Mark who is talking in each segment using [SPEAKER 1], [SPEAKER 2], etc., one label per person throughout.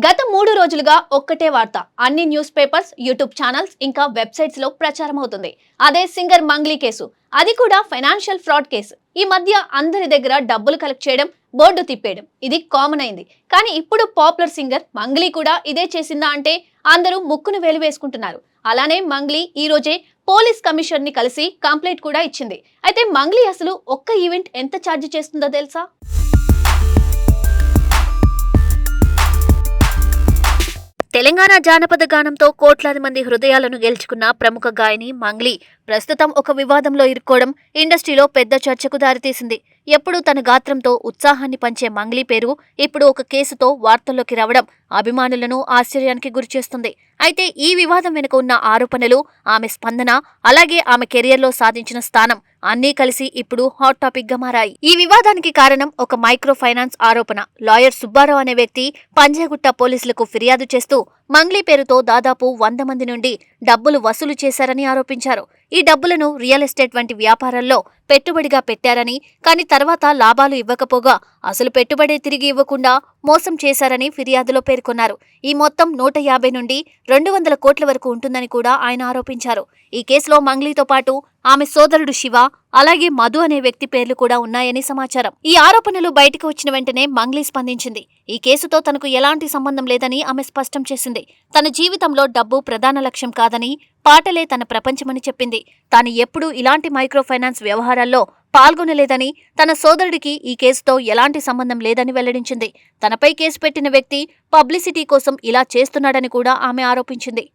[SPEAKER 1] గత 3 రోజులుగా ఒక్కటే వార్త అన్ని న్యూస్ పేపర్స్, యూట్యూబ్ ఛానల్స్ ఇంకా వెబ్సైట్స్ లో ప్రచారం అవుతుంది. అదే సింగర్ మంగ్లీ కేసు. అది కూడా ఫైనాన్షియల్ ఫ్రాడ్ కేసు. ఈ మధ్య అందరి దగ్గర డబ్బులు కలెక్ట్ చేయడం, బోర్డు తిప్పేయడం ఇది కామన్ అయింది. కానీ ఇప్పుడు పాపులర్ సింగర్ మంగ్లీ కూడా ఇదే చేసిందా అంటే అందరూ ముక్కును వేలు వేసుకుంటున్నారు. అలానే మంగ్లీ ఈ రోజే పోలీస్ కమిషనర్ ని కలిసి కంప్లైంట్ కూడా ఇచ్చింది. అయితే మంగ్లీ అసలు ఒక్క ఈవెంట్ ఎంత ఛార్జ్ చేస్తుందో తెలుసా? తెలంగాణ జానపద గానంతో కోట్లాది మంది హృదయాలను గెలుచుకున్న ప్రముఖ గాయని మంగ్లీ ప్రస్తుతం ఒక వివాదంలో ఇరుక్కోవడం ఇండస్ట్రీలో పెద్ద చర్చకు దారితీసింది. ఎప్పుడూ తన గాత్రంతో ఉత్సాహాన్ని పంచే మంగ్లీ పేరు ఇప్పుడు ఒక కేసుతో వార్తల్లోకి రావడం అభిమానులను ఆశ్చర్యానికి గురిచేస్తుంది. అయితే ఈ వివాదం వెనుక ఉన్న ఆరోపణలు, ఆమె స్పందన, అలాగే ఆమె కెరియర్లో సాధించిన స్థానం అన్నీ కలిసి ఇప్పుడు హాట్ టాపిక్ గా మారాయి. ఈ వివాదానికి కారణం ఒక మైక్రో ఫైనాన్స్ ఆరోపణ. లాయర్ సుబ్బారావు అనే వ్యక్తి పంజాగుట్ట పోలీసులకు ఫిర్యాదు చేస్తూ మంగ్లీ పేరుతో దాదాపు 100 మంది నుండి డబ్బులు వసూలు చేశారని ఆరోపించారు. ఈ డబ్బులను రియల్ ఎస్టేట్ వంటి వ్యాపారాల్లో పెట్టుబడిగా పెట్టారని, కానీ తర్వాత లాభాలు ఇవ్వకపోగా అసలు పెట్టుబడి తిరిగి ఇవ్వకుండా మోసం చేశారని ఫిర్యాదులో పేర్కొన్నారు. ఈ మొత్తం 150 నుండి 200 కోట్ల వరకు ఉంటుందని కూడా ఆయన ఆరోపించారు. ఈ కేసులో మంగ్లీతో పాటు ఆమె సోదరుడు శివ, అలాగే మధు అనే వ్యక్తి పేర్లు కూడా ఉన్నాయని సమాచారం. ఈ ఆరోపణలు బయటకు వచ్చిన వెంటనే మంగ్లీ స్పందించింది. ఈ కేసుతో తనకు ఎలాంటి సంబంధం లేదని ఆమె స్పష్టం చేసింది. తన జీవితంలో డబ్బు ప్రధాన లక్ష్యం కాదని, పాటలే తన ప్రపంచమని చెప్పింది. తాను ఎప్పుడూ ఇలాంటి మైక్రో ఫైనాన్స్ వ్యవహారాల్లో పాల్గొనలేదని, తన సోదరుడికి ఈ కేసుతో ఎలాంటి సంబంధం లేదని వెల్లడించింది. తనపై కేసు పెట్టిన వ్యక్తి పబ్లిసిటీ కోసం ఇలా చేస్తున్నాడని కూడా ఆమె ఆరోపించింది.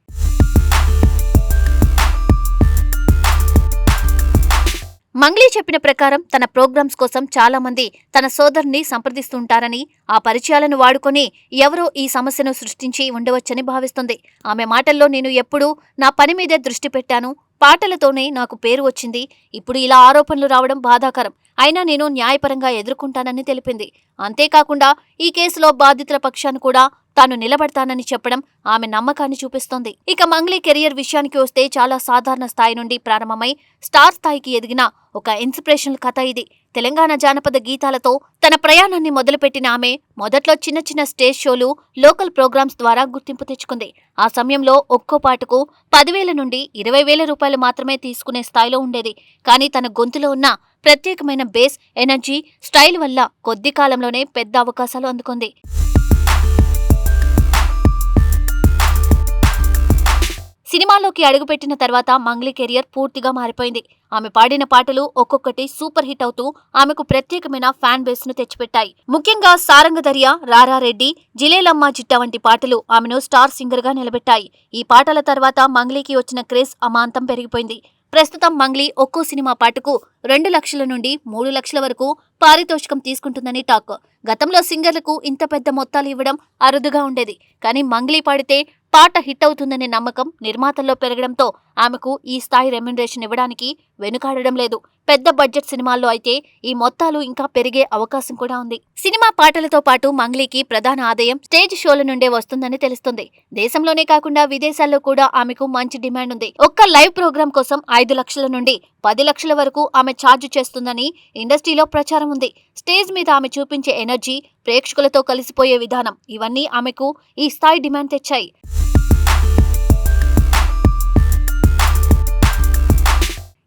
[SPEAKER 1] మంగ్లీ చెప్పిన ప్రకారం తన ప్రోగ్రామ్స్ కోసం చాలా మంది తన సోదరుని సంప్రదిస్తుంటారని, ఆ పరిచయాలను వాడుకొని ఎవరో ఈ సమస్యను సృష్టించి ఉండవచ్చని భావిస్తుంది. ఆమె మాటల్లో నేను ఎప్పుడూ నా పని మీదే దృష్టి పెట్టాను, పాటలతోనే నాకు పేరు వచ్చింది. ఇప్పుడు ఇలా ఆరోపణలు రావడం బాధాకరం. అయినా నేను న్యాయపరంగా ఎదుర్కొంటానని తెలిపింది. అంతేకాకుండా ఈ కేసులో బాధితుల పక్షాన్ని కూడా తాను నిలబడతానని చెప్పడం ఆమె నమ్మకాన్ని చూపిస్తోంది. ఇక మంగ్లీ కెరియర్ విషయానికి వస్తే చాలా సాధారణ స్థాయి నుండి ప్రారంభమై స్టార్ స్థాయికి ఎదిగిన ఒక ఇన్స్పిరేషనల్ కథ ఇది. తెలంగాణ జానపద గీతాలతో తన ప్రయాణాన్ని మొదలుపెట్టిన ఆమె మొదట్లో చిన్న చిన్న స్టేజ్ షోలు, లోకల్ ప్రోగ్రామ్స్ ద్వారా గుర్తింపు తెచ్చుకుంది. ఆ సమయంలో ఒక్కో పాటకు 10,000 నుండి 20,000 రూపాయలు మాత్రమే తీసుకునే స్థాయిలో ఉండేది. కానీ తన గొంతులో ఉన్న ప్రత్యేకమైన బేస్, ఎనర్జీ, స్టైల్ వల్ల కొద్ది కాలంలోనే పెద్ద అవకాశాలు అందుకుంది. సినిమాలోకి అడుగుపెట్టిన తర్వాత మంగ్లీ కెరియర్ పూర్తిగా మారిపోయింది. ఆమె పాడిన పాటలు ఒక్కొక్కటి సూపర్ హిట్ అవుతూ ఆమెకు ప్రత్యేకమైన ఫ్యాన్ బేస్ ను తెచ్చిపెట్టాయి. ముఖ్యంగా సారంగధర్య, రారారెడ్డి, జిలేలమ్మ జిట్ట వంటి పాటలు ఆమెను స్టార్ సింగర్ గా నిలబెట్టాయి. ఈ పాటల తర్వాత మంగ్లీకి వచ్చిన క్రేజ్ అమాంతం పెరిగిపోయింది. ప్రస్తుతం మంగ్లీ ఒక్కో సినిమా పాటకు 2 లక్షల నుండి 3 లక్షల వరకు పారితోషికం తీసుకుంటుందని టాక్. గతంలో సింగర్లకు ఇంత పెద్ద మొత్తాలు ఇవ్వడం అరుదుగా ఉండేది. కానీ మంగ్లీ పాడితే పాట హిట్ అవుతుందనే నమ్మకం నిర్మాతల్లో పెరగడంతో ఆమెకు ఈ స్థాయి రెమ్యునరేషన్ ఇవ్వడానికి వెనుకాడడం లేదు. పెద్ద బడ్జెట్ సినిమాల్లో అయితే ఈ మొత్తాలు ఇంకా పెరిగే అవకాశం కూడా ఉంది. సినిమా పాటలతో పాటు మంగ్లీకి ప్రధాన ఆదాయం స్టేజ్ షోల నుండే వస్తుందని తెలుస్తుంది. దేశంలోనే కాకుండా విదేశాల్లో కూడా ఆమెకు మంచి డిమాండ్ ఉంది. ఒక్క లైవ్ ప్రోగ్రాం కోసం 5 లక్షల నుండి 10 లక్షల వరకు ఆమె ఛార్జ్ చేస్తుందని ఇండస్ట్రీలో ప్రచారం ఉంది. స్టేజ్ మీద ఆమె చూపించే ఎనర్జీ, ప్రేక్షకులతో కలిసిపోయే విధానం ఇవన్నీ ఆమెకు ఈ స్థాయి డిమాండ్ తెచ్చాయి.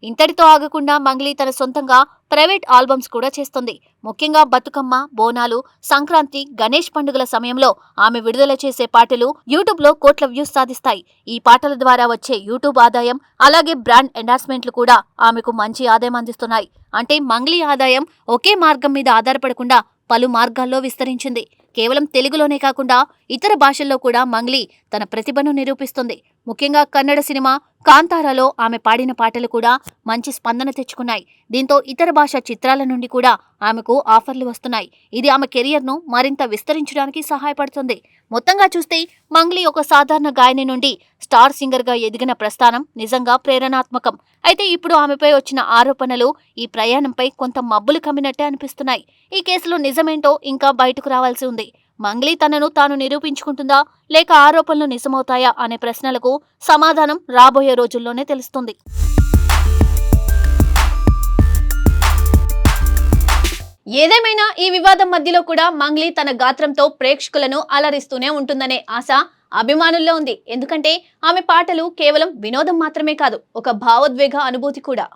[SPEAKER 1] ఇంతటితో ఆగకుండా మంగ్లీ తన సొంతంగా ప్రైవేట్ ఆల్బమ్స్ కూడా చేస్తుంది. ముఖ్యంగా బతుకమ్మ, బోనాలు, సంక్రాంతి, గణేష్ పండుగల సమయంలో ఆమె విడుదల చేసే పాటలు యూట్యూబ్ లో కోట్ల వ్యూస్ సాధిస్తాయి. ఈ పాటల ద్వారా వచ్చే యూట్యూబ్ ఆదాయం, అలాగే బ్రాండ్ ఎండార్స్మెంట్లు కూడా ఆమెకు మంచి ఆదాయం అందిస్తున్నాయి. అంటే మంగ్లీ ఆదాయం ఒకే మార్గం మీద ఆధారపడకుండా పలు మార్గాల్లో విస్తరించింది. కేవలం తెలుగులోనే కాకుండా ఇతర భాషల్లో కూడా మంగ్లీ తన ప్రతిభను నిరూపిస్తుంది. ముఖ్యంగా కన్నడ సినిమా కాంతారాలో ఆమె పాడిన పాటలు కూడా మంచి స్పందన తెచ్చుకున్నాయి. దీంతో ఇతర భాష చిత్రాల నుండి కూడా ఆమెకు ఆఫర్లు వస్తున్నాయి. ఇది ఆమె కెరియర్ను మరింత విస్తరించడానికి సహాయపడుతుంది. మొత్తంగా చూస్తే మంగ్లీ ఒక సాధారణ గాయని నుండి స్టార్ సింగర్గా ఎదిగిన ప్రస్థానం నిజంగా ప్రేరణాత్మకం. అయితే ఇప్పుడు ఆమెపై వచ్చిన ఆరోపణలు ఈ ప్రయాణంపై కొంత మబ్బులు కమ్మినట్టే అనిపిస్తున్నాయి. ఈ కేసులో నిజమేంటో ఇంకా బయటకు రావాల్సి ఉంది. మంగ్లీ తనను తాను నిరూపించుకుంటుందా, లేక ఆరోపణలు నిజమవుతాయా అనే ప్రశ్నలకు సమాధానం రాబోయే రోజుల్లోనే తెలుస్తుంది. ఏదేమైనా ఈ వివాదం మధ్యలో కూడా మంగ్లీ తన గాత్రంతో ప్రేక్షకులను అలరిస్తూనే ఉంటుందనే ఆశ అభిమానుల్లో ఉంది. ఎందుకంటే ఆమె పాటలు కేవలం వినోదం మాత్రమే కాదు, ఒక భావోద్వేగ అనుభూతి కూడా.